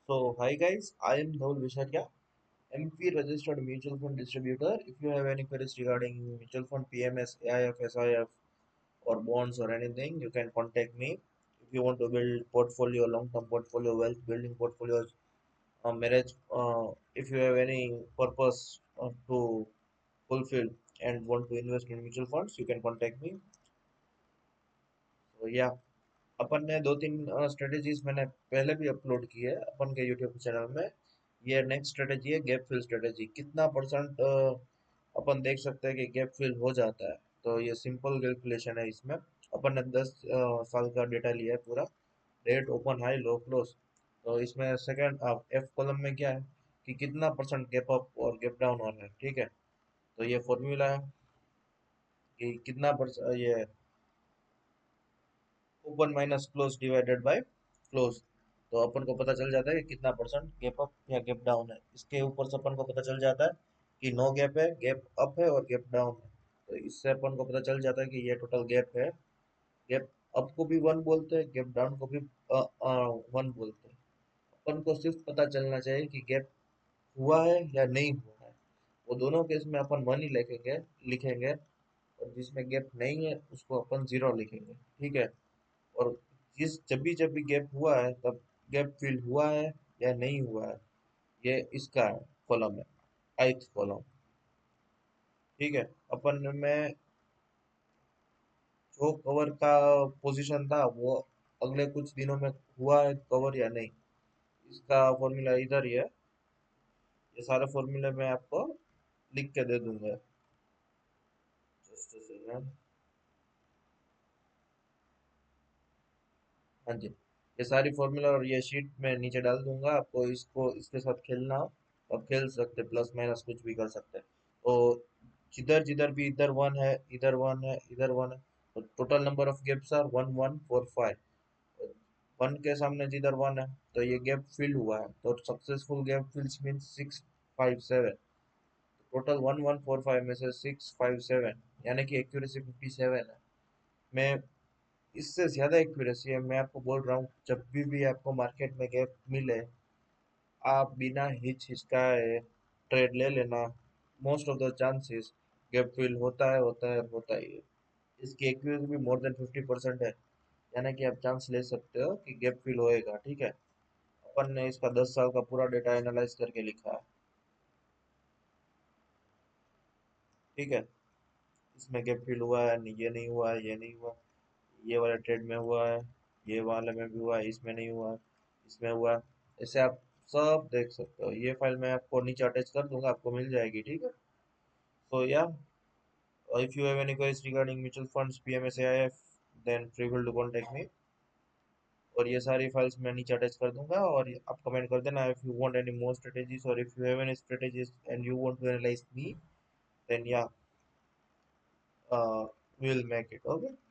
So, hi guys, I am Dhawal Visharia, MP registered mutual fund distributor. If you have any queries regarding mutual fund, PMS, AIF, SIF, or bonds or anything, you can contact me. If you want to build portfolio, long-term portfolio, wealth building portfolios, marriage, if you have any purpose to fulfill and want to invest in mutual funds, you can contact me. So, yeah. अपन ने दो तीन strategies मैंने पहले भी upload की है अपन के YouTube channel में। ये नेक्स्ट स्ट्रेटेजी है गैप फिल स्ट्रेटेजी। कितना परसेंट अपन देख सकते हैं कि गैप फिल हो जाता है। तो ये सिंपल कैलकुलेशन है। इसमें अपन ने 10 साल का डेटा लिया है पूरा। Rate open high low close. तो इसमें सेकंड एफ कॉलम में क्या है कि कितना परसेंट गैप अप और गैप डाउन हो रहा है। ठीक है, तो ये फॉर्मूला है कि कितना परसेंट ये open minus close divided by close. तो अपन को पता चल जाता है कि कितना परसेंट गैप अप या गैप डाउन है। इसके ऊपर से अपन को पता चल जाता है कि नो गैप है, गैप अप है और गैप डाउन है। तो इससे अपन को पता चल जाता है कि ये टोटल गैप है। गैप अप को भी वन बोलते हैं, गैप डाउन को भी वन बोलते हैं। अपन को सिर्फ पता चलना चाहिए कि गैप हुआ है या नहीं हुआ है। वो दोनों केस में अपन वन ही लिखेंगे लिखेंगे और जिसमें गैप नहीं है उसको अपन जीरो लिखेंगे। ठीक है। और जब भी गैप हुआ है तब गैप फिल हुआ है या नहीं हुआ है, ये इसका कॉलम है, आइथ कॉलम। ठीक है। अपन में जो कवर का पोजीशन था वो अगले कुछ दिनों में हुआ है कवर या नहीं, इसका फॉर्मूला इधर ही है। ये सारे फॉर्मूले मैं आपको लिख के दे दूंगा। Just second. हाँ जी, ये सारी फॉर्मूला और ये शीट मैं नीचे डाल दूंगा। आपको इसको इसके साथ खेलना हो तो आप खेल सकते, प्लस माइनस कुछ भी कर सकते हैं। तो जिधर जिधर भी इधर वन है, इधर वन है, इधर वन है, तो total number of gaps are 1145। One के सामने जिधर वन है तो ये गैप फिल हुआ है, तो सक्सेसफुल गैप फिल्स मीन 657। टोटल 1145 में से 657 यानी कि एक्यूरेसी 57 है। मैं इससे ज्यादा एक्यूरेसी है। मैं आपको बोल रहा हूँ जब भी आपको मार्केट में गैप मिले, आप बिना हिचकिचाए ट्रेड ले लेना। Most of the chances gap fill होता है, होता है, होता ही है। इसकी एक्यूरेसी भी मोर देन 50% है, यानी कि आप चांस ले सकते हो कि गैप फिल होएगा। ठीक है। अपन ने इसका 10 साल का पूरा डेटा एनालाइज करके लिखा है। ठीक है। इसमें गैप फिल हुआ है, ये नहीं हुआ है, ये नहीं हुआ, ये वाले ट्रेड में हुआ है, ये वाले में भी हुआ है, इसमें नहीं हुआ है, इसमें हुआ है। ऐसे आप सब देख सकते हो। ये फाइल मैं आपको नीचे अटैच कर दूंगा, आपको मिल जाएगी। ठीक है। सो या if you have any queries regarding mutual funds, PMS, AIF, then free will to contact me. और ये सारी फाइल्स मैं नीचे अटैच कर दूंगा और आप कमेंट कर देना if you want any more strategies, और if you have any strategies and you want to analyse me, then या विल मेक इट ओके।